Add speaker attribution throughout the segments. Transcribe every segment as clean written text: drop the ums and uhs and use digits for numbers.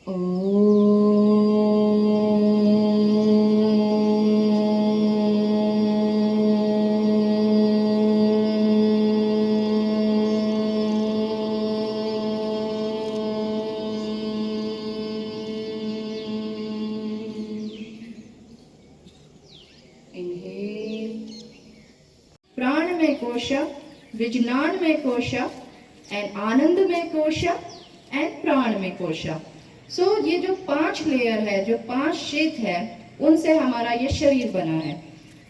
Speaker 1: प्राण में कोश, विज्ञान में कोश, एंड आनंद में कोश, एंड प्राण में कोश। सो ये जो 5 लेयर है, जो 5 क्षेत्र है, उनसे हमारा ये शरीर बना है।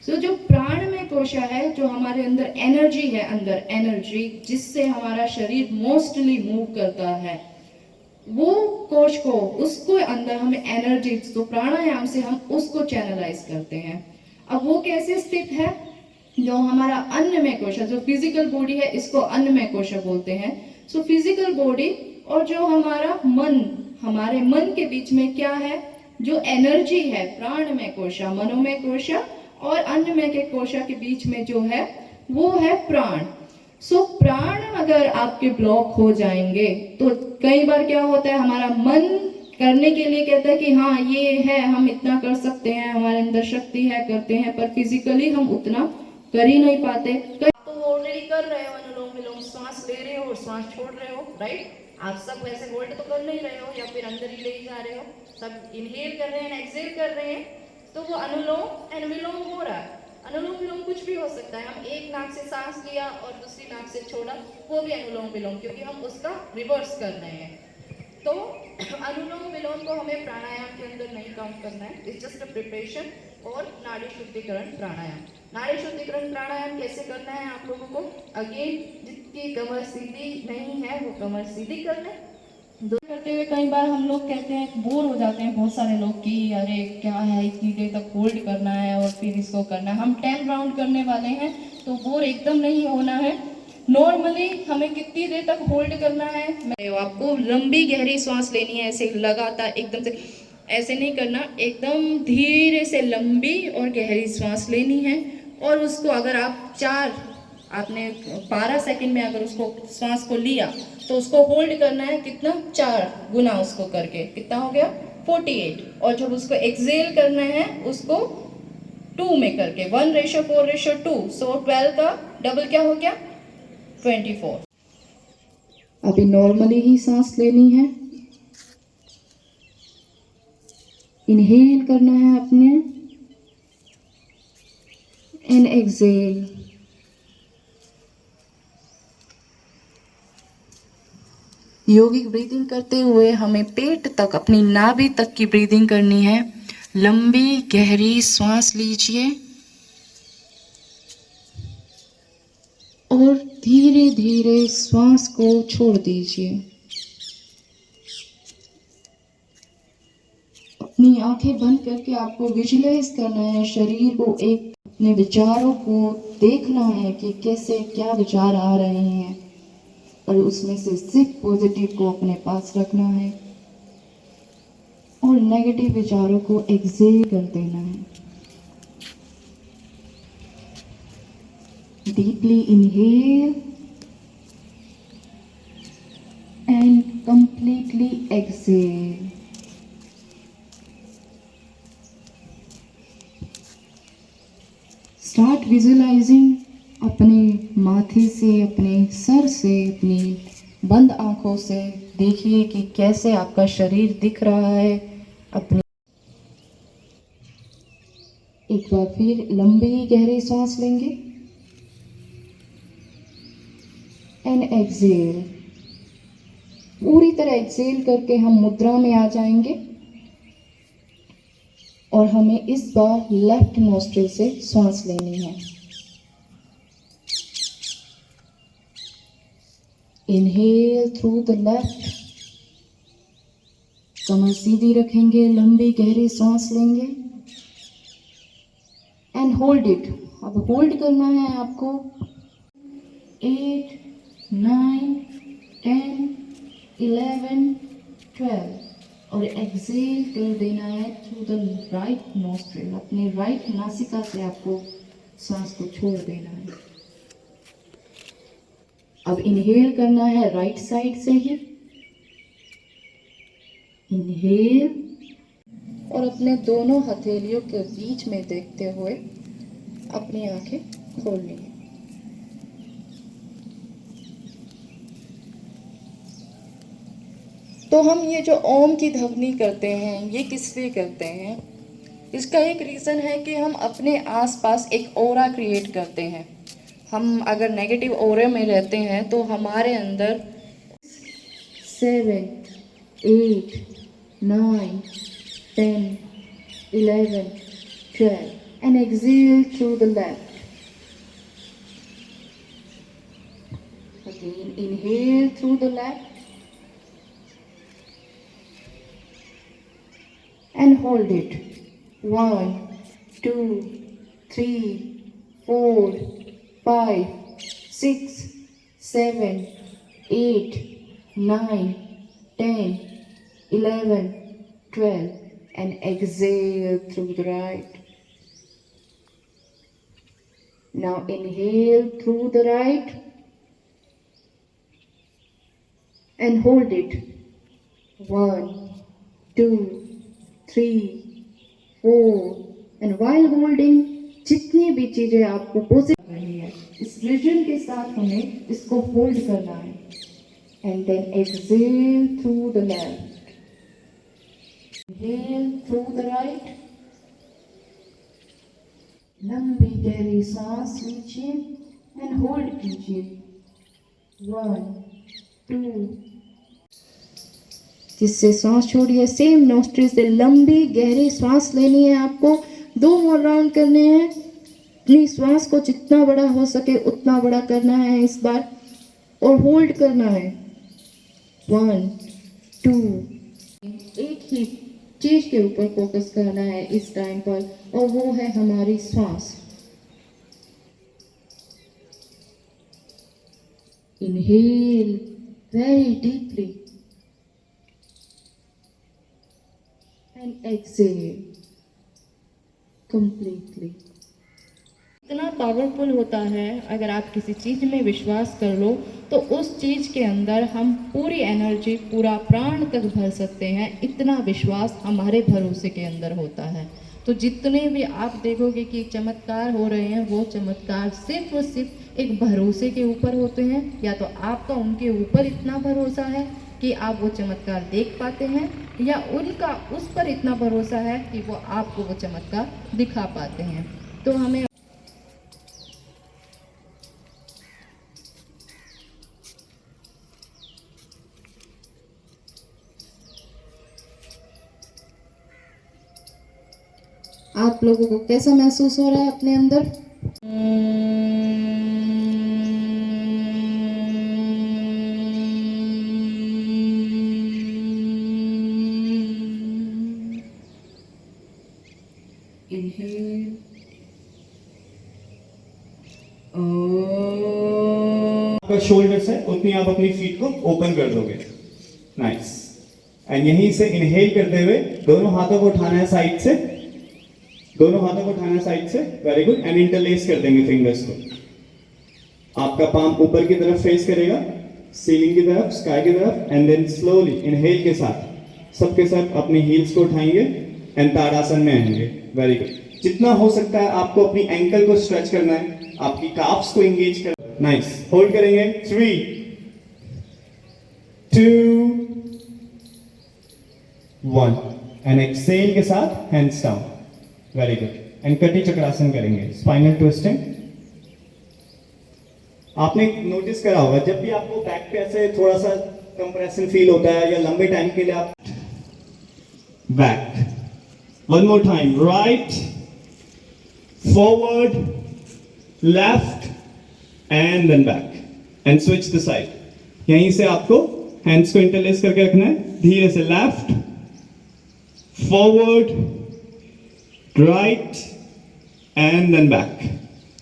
Speaker 1: सो जो प्राण में कोशा है, जो हमारे अंदर एनर्जी है, अंदर एनर्जी जिससे हमारा शरीर मोस्टली मूव करता है, वो कोश को, उसको अंदर हमें एनर्जी, तो प्राणायाम से हम उसको चैनलाइज करते हैं। अब वो कैसे स्थित है? जो हमारा अन्नमय कोश, जो फिजिकल बॉडी है, इसको अन्नमय कोश बोलते हैं। सो फिजिकल बॉडी और जो हमारा मन, हमारे मन के बीच में क्या है? जो एनर्जी है, प्राणमय कोशा, मनोमय कोशा और अन्नमय के कोशा के बीच में जो है वो है प्राण। सो प्राण अगर आपके ब्लॉक हो जाएंगे तो कई बार क्या होता है, हमारा मन करने के लिए कहता है कि हाँ ये है, हम इतना कर सकते हैं, हमारे अंदर शक्ति है, करते हैं, पर फिजिकली हम उतना कर ही नहीं पाते। तो ऑलरेडी कर रहे हो अनुलोम विलोम, सांस ले रहे हो और सांस छोड़ रहे हो, राइट? आप सब वैसे होल्ड तो कर नहीं रहे हो या फिर अंदर ही ले जा रहे हो, सब इनहेल कर रहे हैं, एक्सहेल कर रहे हैं, तो वो अनुलोम एंड विलोम हो रहा है। अनुलोम विलोम कुछ भी हो सकता है, हम एक नाक से सांस लिया और दूसरी नाक से छोड़ा, वो भी अनुलोम विलोम, क्योंकि हम उसका रिवर्स कर रहे हैं। तो अनुलोम विलोम को हमें प्राणायाम के अंदर नहीं काउंट करना है, इट्स जस्ट अ प्रिपरेशन और नाड़ी शुद्धिकरण प्राणायाम। नाड़ी शुद्धिकरण प्राणायाम कैसे करना है आप लोगों को? अगेन, जिसकी कमर सीधी नहीं है वो कमर सीधी कर ले। दो करते हुए कई बार हम लोग कहते हैं, बोर हो जाते हैं बहुत सारे लोग कि अरे क्या है, इतनी देर तक होल्ड करना है और फिर इसको करना है। हम 10 राउंड करने वाले हैं, तो बोर एकदम नहीं होना है। नॉर्मली हमें कितनी देर तक होल्ड करना है? आपको लंबी गहरी सांस लेनी है, ऐसे लगातार एकदम से ऐसे नहीं करना, एकदम धीरे से लंबी और गहरी सांस लेनी है। और उसको अगर आप आपने 12 सेकंड में अगर उसको सांस को लिया तो उसको होल्ड करना है कितना? 4 गुना उसको करके, कितना हो गया? 48। और जब उसको एक्सेल करना है उसको 2 में करके, 1:4:2, सो 12 का डबल क्या हो गया? 24। अभी नॉर्मली ही सांस लेनी है, इनहेल करना है अपने एंड एक्सेल। योगिक ब्रीदिंग करते हुए हमें पेट तक, अपनी नाभि तक की ब्रीदिंग करनी है। लंबी गहरी सांस लीजिए और धीरे धीरे श्वास को छोड़ दीजिए। अपनी आंखें बंद करके आपको विजुअलाइज करना है शरीर को, एक अपने विचारों को देखना है कि कैसे क्या विचार आ रहे हैं, और उसमें से सिर्फ पॉजिटिव को अपने पास रखना है और नेगेटिव विचारों को एक्सेल कर देना है। Deeply inhale and completely exhale. Start visualizing अपने माथे से, अपने सर से, अपनी बंद आंखों से देखिए कि कैसे आपका शरीर दिख रहा है। अपनी एक बार फिर लंबी गहरी सांस लेंगे एंड एक्सेल। पूरी तरह एक्सेल करके हम मुद्रा में आ जाएंगे और हमें इस बार लेफ्ट नोस्ट्रिल से सांस लेनी है। इनहेल थ्रू द लेफ्ट, कमर सीधी रखेंगे, लंबी गहरी सांस लेंगे एंड होल्ड इट। अब होल्ड करना है आपको 8, 9, 10, 11, 12 और एक्सेल कर देना है थ्रू द राइट नोस्ट्रिल। अपने राइट नासिका से आपको सांस को छोड़ देना है। अब इनहेल करना है राइट साइड से ही, इनहेल, और अपने दोनों हथेलियों के बीच में देखते हुए अपनी आंखें खोलनी है। तो हम ये जो ओम की ध्वनि करते हैं, ये किस लिए करते हैं? इसका एक रीज़न है कि हम अपने आसपास एक ऑरा क्रिएट करते हैं। हम अगर नेगेटिव ऑरे में रहते हैं तो हमारे अंदर 7, 8, 9, 10, 11, 12 and exhale through the left. Again, inhale through the left and hold it. 1, 2, 3, 4, 5, 6, 7, 8, 9, 10, 11, 12 and exhale through the right. Now inhale through the right and hold it. 1, 2, 3, 4 and while holding, जितनी भी चीजें आपको पॉजिटिव कर रही है, इस विजन के साथ हमें इसको होल्ड करना है and then exhale through the left. Inhale through the right. लंबी गहरी सांस लीजिए and hold कीजिए. 1, 2. जिससे सांस छोड़िए, सेम नोस्ट्रिल से लंबी गहरी सांस लेनी है आपको. 2 और राउंड करने हैं. अपनी श्वास को जितना बड़ा हो सके उतना बड़ा करना है इस बार और होल्ड करना है. 1, 2. एक ही चीज के ऊपर फोकस करना है इस टाइम पर और वो है हमारी श्वास. Inhale very deeply and exhale completely. इतना पावरफुल होता है, अगर आप किसी चीज़ में विश्वास कर लो तो उस चीज़ के अंदर हम पूरी एनर्जी, पूरा प्राण तक भर सकते हैं. इतना विश्वास हमारे भरोसे के अंदर होता है. तो जितने भी आप देखोगे कि चमत्कार हो रहे हैं, वो चमत्कार सिर्फ और सिर्फ एक भरोसे के ऊपर होते हैं. या तो आपका उनके ऊपर इतना भरोसा है कि आप वो चमत्कार देख पाते हैं, या उनका उस पर इतना भरोसा है कि वो आपको वो चमत्कार दिखा पाते हैं. तो हमें आप लोगों को कैसा महसूस हो रहा है अपने अंदर? Inhale.
Speaker 2: आपका शोल्डर्स है उतनी आप अपनी फीट को ओपन कर दोगे. नाइस. एंड यहीं से इनहेल करते हुए दोनों हाथों को उठाना है साइड से. दोनों हाथों को उठाना है साइड से. Very good. एंड इंटरलेस कर देंगे फिंगर्स को. आपका पाम ऊपर की तरफ फेस करेगा, सीलिंग की तरफ, स्काई की तरफ. एंड देन स्लोली इनहेल के साथ सबके सब अपनी हील्स को उठाएंगे एंड ताड़ासन में आएंगे. Very good. जितना हो सकता है आपको अपनी एंकल को स्ट्रेच करना है, आपकी काफ्स को एंगेज करना है. नाइस. होल्ड करेंगे. 3, 2, 1 एंड एक्सेल के साथ hands down. Very good. And कटी चक्रासन करेंगे, स्पाइनल ट्विस्टिंग. आपने नोटिस करा होगा जब भी आपको बैक पे ऐसे थोड़ा सा कंप्रेशन फील होता है या लंबे टाइम के लिए आप back. One more time. Right, forward, left and then back and switch the side. यहीं से आपको हैंड्स को इंटरलेस करके रखना है. धीरे से left, forward, right and then back.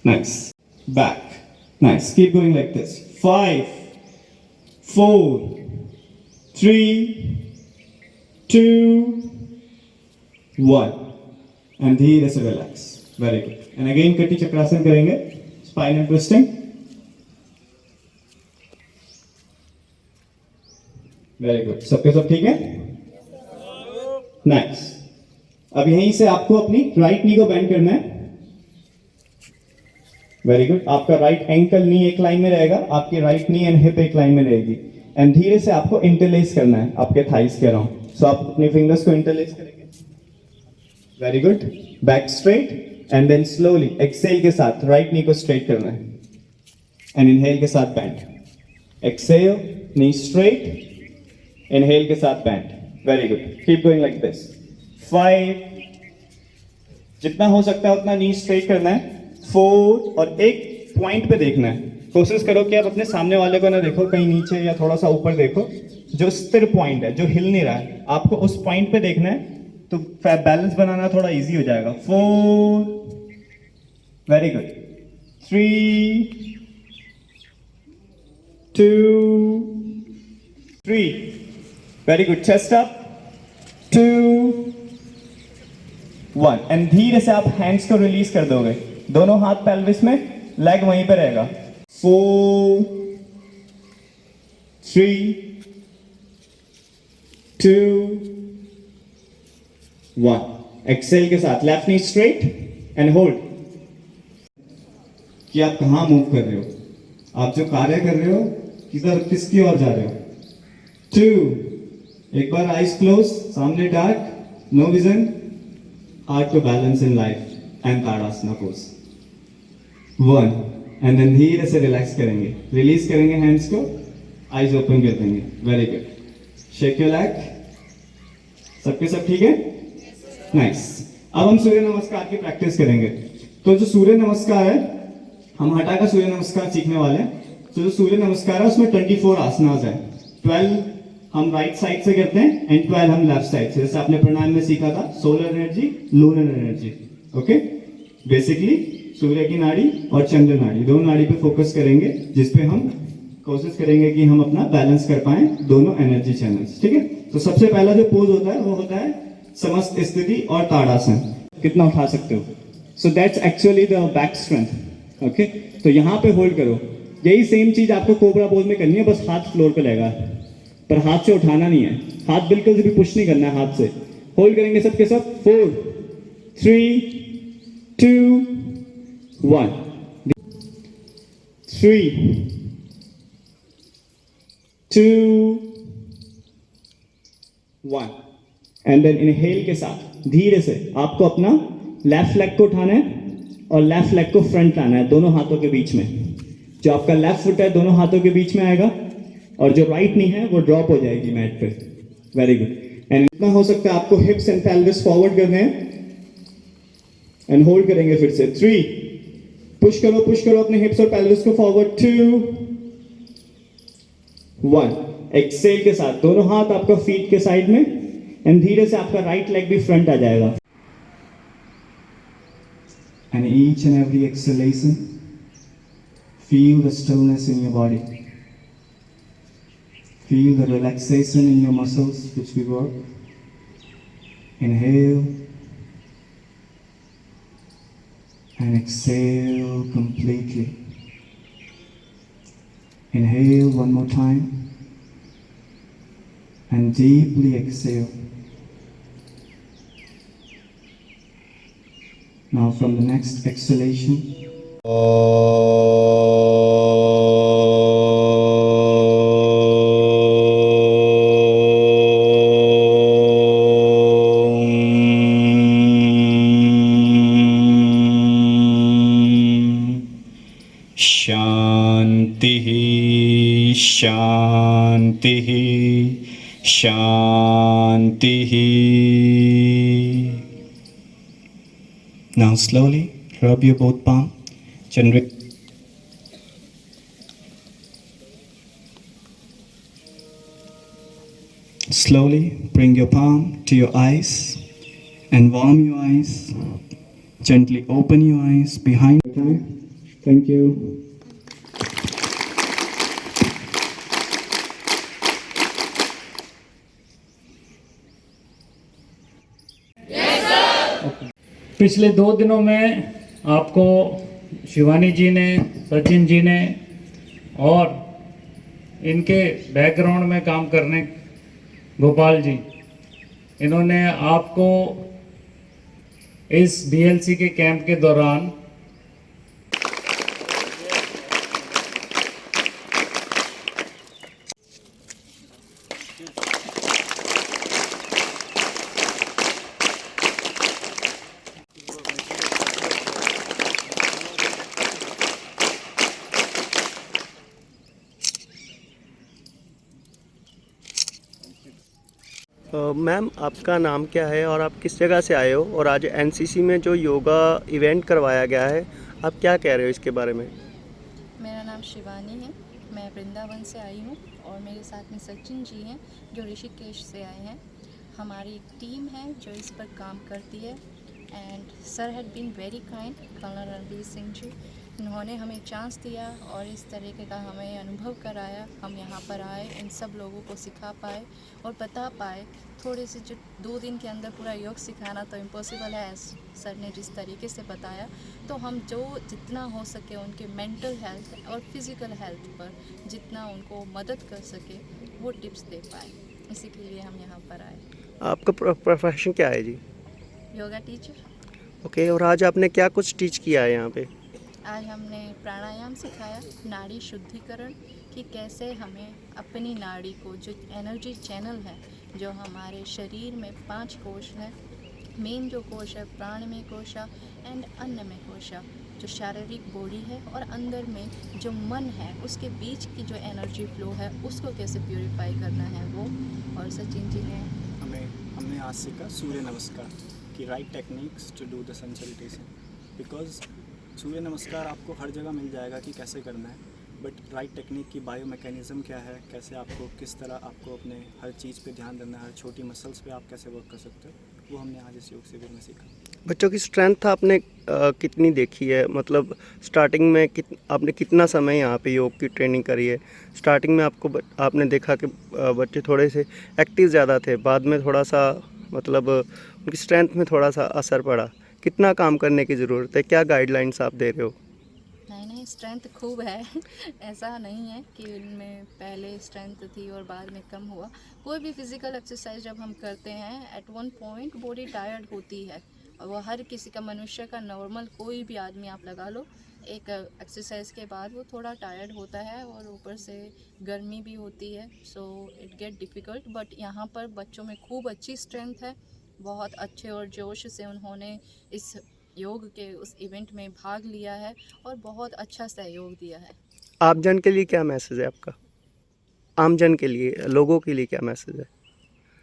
Speaker 2: Nice. Back. Nice. Keep going like this. 5, 4, 3, 2, 1 and धीरे से relax. Very good. And again कटी चक्रासन करेंगे, spinal twisting. Very good. सबके सब ठीक है? नाइस। अब यहीं से आपको अपनी राइट नी को बेंड करना है। Very good. आपका राइट एंकल नी एक लाइन में रहेगा, आपकी राइट नी एंड हिप एक लाइन में रहेगी, एंड धीरे से आपको इंटरलेस करना है आपके थाइस के अराउंड। सो आप अपने फिंगर्स को इंटरलेस करेंगे। Very good. Back straight and then slowly exhale के साथ राइट नी को स्ट्रेट करना है एंड इनहेल के साथ bend. Exhale, knee straight, inhale के साथ bend. Very good. Keep going like this. 5, जितना हो सकता है उतना नी स्ट्रेट करना है। 4, और एक पॉइंट पे देखना है। कोशिश करो कि आप अपने सामने वाले को ना देखो, कहीं नीचे या थोड़ा सा ऊपर देखो। जो स्थिर पॉइंट है, जो हिल नहीं रहा है, आपको उस पॉइंट पे देखना है, तो बैलेंस बनाना थोड़ा इजी हो जाएगा। 4, very good. 3, 2, 3, very good. Chest up, 2, 1, and धीरे से आप हैंड्स को रिलीज कर दोगे। दोनों हाथ पेल्विस में, लेग वहीं पे रहेगा। 4, 3, 2, 1। एक्सेल के साथ left knee straight and hold. कि आप कहां मूव कर रहे हो, आप जो कार्य कर रहे हो किसकी ओर जा रहे हो। 2, एक बार आईज क्लोज, सामने dark, no vision, hard to balance in life and Tadasana pose. 1, and then धीरे से रिलैक्स करेंगे, रिलीज करेंगे हैंड्स को, आईज ओपन कर देंगे। Very good. Shake your leg. सबके सब ठीक है? नाइस। अब हम सूर्य नमस्कार की प्रैक्टिस करेंगे। तो जो सूर्य नमस्कार है, हम हटा का सूर्य नमस्कार सीखने वाले हैं। तो जो सूर्य नमस्कार है उसमें 24 आसनास है। 12 हम राइट साइड से करते हैं एंड 12 हम लेफ्ट साइड से, जैसे आपने प्राणायाम में सीखा था, solar energy, lunar energy. Okay, basically सूर्य की नाड़ी और चंद्र नाड़ी, दोनों नाड़ी पे फोकस करेंगे, जिसपे हम कोशिश करेंगे कि हम अपना बैलेंस कर पाए दोनों एनर्जी चैनल्स। ठीक है। तो सबसे पहला जो पोज होता है वो होता है समस्त स्थिति और ताड़ासन। कितना उठा सकते हो। So that's actually the back strength. Okay, तो यहाँ पे होल्ड करो। यही सेम चीज आपको कोबरा पोज में करनी है, बस हाथ फ्लोर पे लगेगा, पर हाथ से उठाना नहीं है, हाथ बिल्कुल भी पुश नहीं करना है हाथ से। होल्ड करेंगे सबके सब। 4, 3, 2, 1, 3, 2, 1, एंड देन इनहेल के साथ धीरे से आपको अपना लेफ्ट लेग को उठाना है और लेफ्ट लेग को फ्रंट लाना है, दोनों हाथों के बीच में। जो आपका लेफ्ट फुट है दोनों हाथों के बीच में आएगा, और जो राइट नी है वो ड्रॉप हो जाएगी मैट पे। Very good. एंड इतना हो सकता है आपको हिप्स एंड पेल्विस फॉरवर्ड करने हैं एंड होल्ड करेंगे फिर से। 3, पुश करो अपने हिप्स और पेल्विस को फॉरवर्ड। 2, 1, एक्सेल के साथ दोनों हाथ आपका फीट के साइड में, एंड धीरे से आपका राइट लेग भी फ्रंट आ जाएगा। And each and every acceleration, feel the stillness in your body. Feel the relaxation in your muscles which we work. Inhale and exhale completely. Inhale one more time and deeply exhale. Now from the next exhalation, Shanti Shanti Shanti. Now slowly rub your both palm. Generate. Slowly bring your palm to your eyes and warm your eyes. Gently open your eyes behind. Thank you.
Speaker 3: पिछले 2 दिनों में आपको शिवानी जी ने, सचिन जी ने और इनके background में काम करने गोपाल जी, इन्होंने आपको इस BLC के कैंप के दौरान
Speaker 4: मैम आपका नाम क्या है और आप किस जगह से आए हो, और आज एनसीसी में जो योगा इवेंट करवाया गया है आप क्या कह रहे हो इसके बारे में?
Speaker 5: मेरा नाम शिवानी है, मैं वृंदावन से आई हूँ और मेरे साथ में सचिन जी हैं जो ऋषिकेश से आए हैं। हमारी एक टीम है जो इस पर काम करती है and sir had been very kind, colonel Ranbir Singh ji, इन्होंने हमें चांस दिया और इस तरीके का हमें अनुभव कराया। हम यहाँ पर आए, इन सब लोगों को सिखा पाए और बता पाए। थोड़े से जो 2 दिन के अंदर पूरा योग सिखाना तो इम्पॉसिबल है, सर ने जिस तरीके से बताया, तो हम जो जितना हो सके उनके मेंटल हेल्थ और फिज़िकल हेल्थ पर जितना उनको मदद कर सके वो टिप्स दे पाए। इसी के लिए हम यहाँ पर आए।
Speaker 4: आपका प्रोफेशन क्या है जी?
Speaker 5: योगा टीचर।
Speaker 4: ओके, और आज आपने क्या कुछ टीच किया है यहाँ पे?
Speaker 5: आज हमने प्राणायाम सिखाया, नाड़ी शुद्धिकरण, कि कैसे हमें अपनी नाड़ी को, जो एनर्जी चैनल है, जो हमारे शरीर में 5 कोश है, मेन जो कोश है प्राणमय कोशा एंड अन्नमय कोशा, जो शारीरिक बॉडी है, और अंदर में जो मन है उसके बीच की जो एनर्जी फ्लो है उसको कैसे प्यूरिफाई करना है वो। और सचिन जी ने
Speaker 6: हमने आज सीखा सूर्य नमस्कार की right techniques to do the sun salutation. Because Surya Namaskar आपको हर जगह मिल जाएगा कि कैसे करना है, बट राइट टेक्निक की बायो मैकेनिज़्म क्या है, कैसे आपको किस तरह आपको अपने हर चीज़ पे ध्यान देना है, हर छोटी मसल्स पे आप कैसे वर्क कर सकते हो, वो हमने आज इस योग शिविर में सीखा।
Speaker 4: बच्चों की स्ट्रेंथ आपने कितनी देखी है? मतलब स्टार्टिंग में आपने कितना समय यहाँ पे योग की ट्रेनिंग करी है? स्टार्टिंग में आपने देखा कि बच्चे थोड़े से एक्टिव ज़्यादा थे, बाद में थोड़ा सा मतलब उनकी स्ट्रेंथ में थोड़ा सा असर पड़ा। कितना काम करने की ज़रूरत है? क्या गाइडलाइंस आप दे रहे हो?
Speaker 5: नहीं, स्ट्रेंथ खूब है ऐसा नहीं है कि उनमें पहले स्ट्रेंथ थी और बाद में कम हुआ। कोई भी फिज़िकल एक्सरसाइज जब हम करते हैं at one point body tired होती है, और वो हर किसी का, मनुष्य का, नॉर्मल कोई भी आदमी आप लगा लो, एक एक्सरसाइज के बाद वो थोड़ा टायर्ड होता है और ऊपर से गर्मी भी होती है, so it get difficult. But यहाँ पर बच्चों में खूब अच्छी स्ट्रेंथ है, बहुत अच्छे और जोश से उन्होंने इस योग के उस इवेंट में भाग लिया है और बहुत अच्छा सहयोग दिया है।
Speaker 4: आप जन के लिए क्या मैसेज है आपका? आम जन के लिए, लोगों के लिए क्या मैसेज है?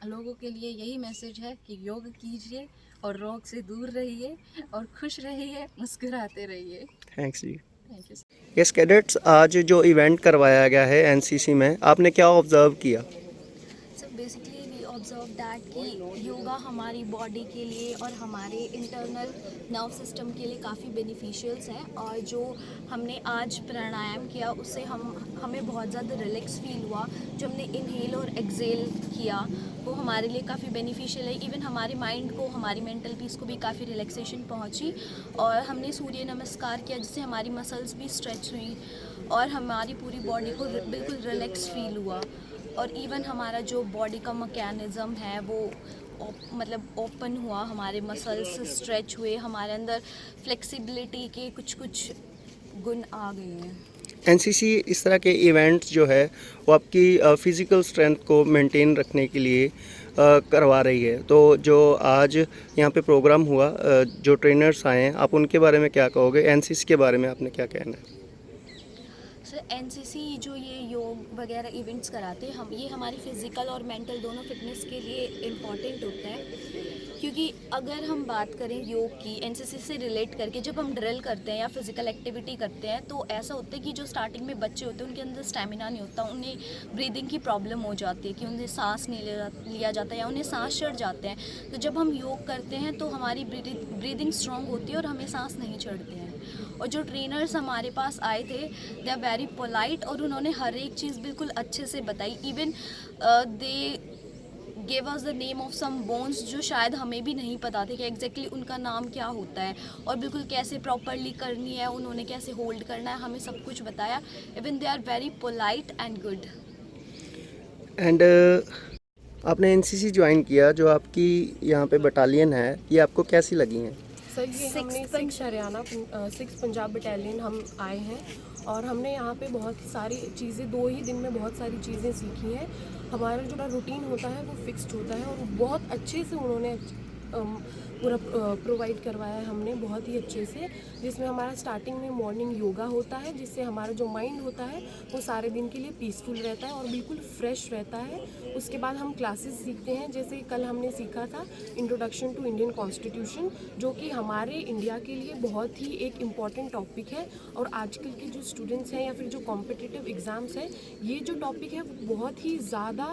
Speaker 5: लोगों के लिए यही मैसेज है कि योग कीजिए और रोग से दूर रहिए और खुश रहिए, मुस्कुराते रहिए।
Speaker 4: थैंक्स जी।
Speaker 5: Thank you.
Speaker 4: यस कैडेट्स, आज जो इवेंट करवाया गया है एनसीसी में, आपने क्या ऑब्जर्व किया?
Speaker 7: So basically we observe that कि योगा हमारी बॉडी के लिए और हमारे इंटरनल नर्व सिस्टम के लिए काफ़ी बेनिफिशियल्स है, और जो हमने आज प्राणायाम किया उससे हमें बहुत ज़्यादा रिलैक्स फील हुआ। जो हमने इनहेल और एक्सेल किया वो हमारे लिए काफ़ी बेनिफिशियल है। इवन हमारे माइंड को, हमारी मेंटल पीस को भी काफ़ी रिलैक्सेशन पहुंची, और हमने सूर्य नमस्कार किया जिससे हमारी मसल्स भी स्ट्रेच हुई और हमारी पूरी बॉडी को बिल्कुल रिलैक्स फील हुआ। और इवन हमारा जो बॉडी का मैकेनिज़्म है वो मतलब ओपन हुआ, हमारे मसल्स स्ट्रेच हुए, हमारे अंदर फ्लेक्सिबिलिटी के कुछ गुण आ गए हैं।
Speaker 4: एनसीसी इस तरह के इवेंट्स जो है वो आपकी फ़िज़िकल स्ट्रेंथ को मेंटेन रखने के लिए करवा रही है। तो जो आज यहाँ पे प्रोग्राम हुआ, जो ट्रेनर्स आए हैं, आप उनके बारे में क्या कहोगे? एनसीसी के बारे में आपने क्या कहना है?
Speaker 7: सर एनसीसी जो ये योग वगैरह इवेंट्स कराते हैं, ये हमारी फ़िज़िकल और मेंटल दोनों फिटनेस के लिए इम्पॉर्टेंट होता है। क्योंकि अगर हम बात करें योग की एनसीसी से रिलेट करके, जब हम ड्रिल करते हैं या फिज़िकल एक्टिविटी करते हैं तो ऐसा होता है कि जो स्टार्टिंग में बच्चे होते हैं उनके अंदर स्टेमिना नहीं होता, उन्हें ब्रीदिंग की प्रॉब्लम हो जाती है कि उन्हें सांस नहीं लिया जाता या उन्हें सांस चढ़ जाते हैं। तो जब हम योग करते हैं तो हमारी ब्रीदिंग स्ट्रॉन्ग होती है और हमें सांस नहीं चढ़ते हैं। और जो ट्रेनर्स हमारे पास आए थे दे आर वेरी पोलाइट, और उन्होंने हर एक चीज़ बिल्कुल अच्छे से बताई। Even they gave us the name of some bones जो शायद हमें भी नहीं पता थे कि एग्जैक्टली उनका नाम क्या होता है, और बिल्कुल कैसे प्रॉपरली करनी है, उन्होंने कैसे होल्ड करना है, हमें सब कुछ बताया। Even they are very polite and good.
Speaker 4: And आपने एनसीसी ज्वाइन किया, जो आपकी यहाँ पे बटालियन है, ये आपको कैसी लगी हैं?
Speaker 8: सर ये हमने 6 हरियाणा 6 पंजाब बटालियन हम आए हैं और हमने यहाँ पे बहुत सारी चीज़ें 2 ही दिन में बहुत सारी चीज़ें सीखी हैं। हमारा जो रूटीन होता है वो फिक्स्ड होता है और बहुत अच्छे से उन्होंने पूरा प्रोवाइड करवाया है हमने बहुत ही अच्छे से, जिसमें हमारा स्टार्टिंग में मॉर्निंग योगा होता है, जिससे हमारा जो माइंड होता है वो सारे दिन के लिए पीसफुल रहता है और बिल्कुल फ्रेश रहता है। उसके बाद हम क्लासेस सीखते हैं, जैसे कल हमने सीखा था इंट्रोडक्शन टू इंडियन कॉन्स्टिट्यूशन, जो कि हमारे इंडिया के लिए बहुत ही एक इम्पॉर्टेंट टॉपिक है और आजकल के जो स्टूडेंट्स हैं या फिर जो कॉम्पिटिटिव एग्ज़ाम्स हैं, ये जो टॉपिक है वो बहुत ही ज़्यादा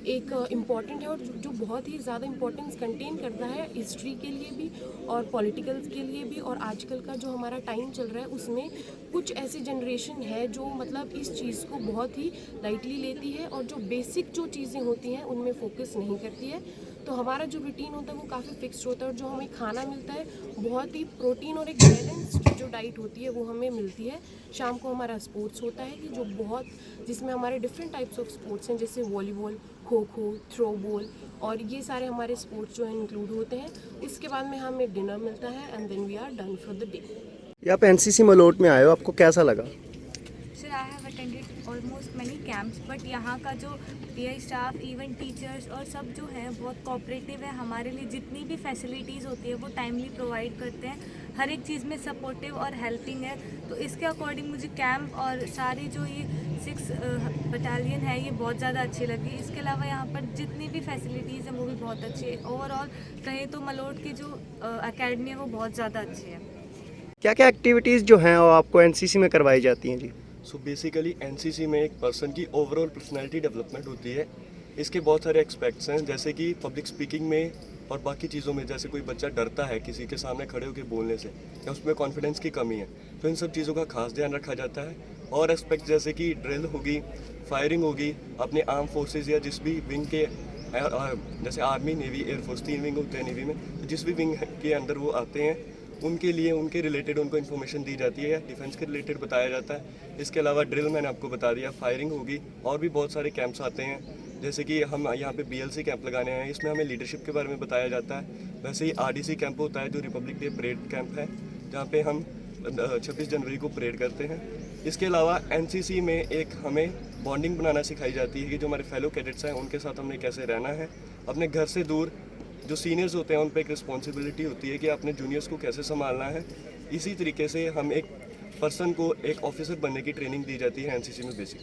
Speaker 8: एक इम्पॉर्टेंट है और जो बहुत ही ज़्यादा इम्पोर्टेंस कंटेन करता है हिस्ट्री के लिए भी और पॉलिटिकल के लिए भी। और आजकल का जो हमारा टाइम चल रहा है उसमें कुछ ऐसी जनरेशन है जो मतलब इस चीज़ को बहुत ही लाइटली लेती है और जो बेसिक जो चीज़ें होती हैं उनमें फोकस नहीं करती है। तो हमारा जो रूटीन होता है वो काफ़ी फिक्स्ड होता है और जो हमें खाना मिलता है बहुत ही प्रोटीन और एक बैलेंस्ड जो डाइट होती है वो हमें मिलती है। शाम को हमारा स्पोर्ट्स होता है कि जो बहुत जिसमें हमारे डिफरेंट टाइप्स ऑफ स्पोर्ट्स हैं, जैसे volleyball, kho kho, throw ball और ये सारे हमारे स्पोर्ट्स जो हैं इंक्लूड होते हैं। इसके बाद में हमें डिनर मिलता है and then we are done for the day.
Speaker 4: ये आप एनसीसी मलोट में आए हो, आपको कैसा लगा?
Speaker 9: Sir I have attended almost many camps, but यहाँ का जो टीआई स्टाफ, इवन टीचर्स और सब जो है बहुत कोऑपरेटिव है। हमारे लिए जितनी भी फैसिलिटीज़ होती है वो टाइमली प्रोवाइड करते हैं, हर एक चीज़ में सपोर्टिव और हेल्पिंग है। तो इसके अकॉर्डिंग मुझे कैंप और सारी जो ये 6 बटालियन है ये बहुत ज़्यादा अच्छी लगी। इसके अलावा यहाँ पर जितनी भी फैसिलिटीज़ हैं वो भी बहुत अच्छी है। ओवरऑल कहें तो मलोट की जो अकेडमी है वो बहुत ज़्यादा अच्छी है।
Speaker 4: क्या क्या एक्टिविटीज़ जो हैं वो आपको एनसीसी में करवाई जाती हैं जी?
Speaker 10: सो बेसिकली एनसीसी में एक पर्सन की ओवरऑल पर्सनैलिटी डेवलपमेंट होती है। इसके बहुत सारे एस्पेक्ट्स हैं, जैसे कि पब्लिक स्पीकिंग में और बाकी चीज़ों में। जैसे कोई बच्चा डरता है किसी के सामने खड़े होकर बोलने से या उसमें कॉन्फिडेंस की कमी है, तो इन सब चीज़ों का खास ध्यान रखा जाता है। और एस्पेक्ट जैसे कि ड्रिल होगी, फायरिंग होगी, अपने आर्म फोर्सेज या जिस भी विंग के जैसे आर्मी, नेवी, एयरफोर्स 3 विंग होते हैं नेवी में, तो जिस भी विंग के अंदर वो आते हैं उनके लिए उनके रिलेटेड उनको इन्फॉर्मेशन दी जाती है या डिफेंस के रिलेटेड बताया जाता है। इसके अलावा ड्रिल मैंने आपको बता दिया, फायरिंग होगी और भी बहुत सारे कैंप्स आते हैं। जैसे कि हम यहाँ पे BLC कैंप लगाने हैं, इसमें हमें लीडरशिप के बारे में बताया जाता है। वैसे ही RDC कैंप होता है जो रिपब्लिक डे परेड कैंप है, जहाँ पे हम 26 जनवरी को परेड करते हैं। इसके अलावा एनसीसी में एक हमें बॉन्डिंग बनाना सिखाई जाती है कि जो हमारे फेलो कैडेट्स हैं उनके साथ हमने कैसे रहना है। अपने घर से दूर जो सीनियर्स होते हैं उन पर एक रिस्पॉन्सिबिलिटी होती है कि अपने जूनियर्स को कैसे संभालना है। इसी तरीके से हम एक पर्सन को एक ऑफिसर बनने की ट्रेनिंग दी जाती है एनसीसी में बेसिक।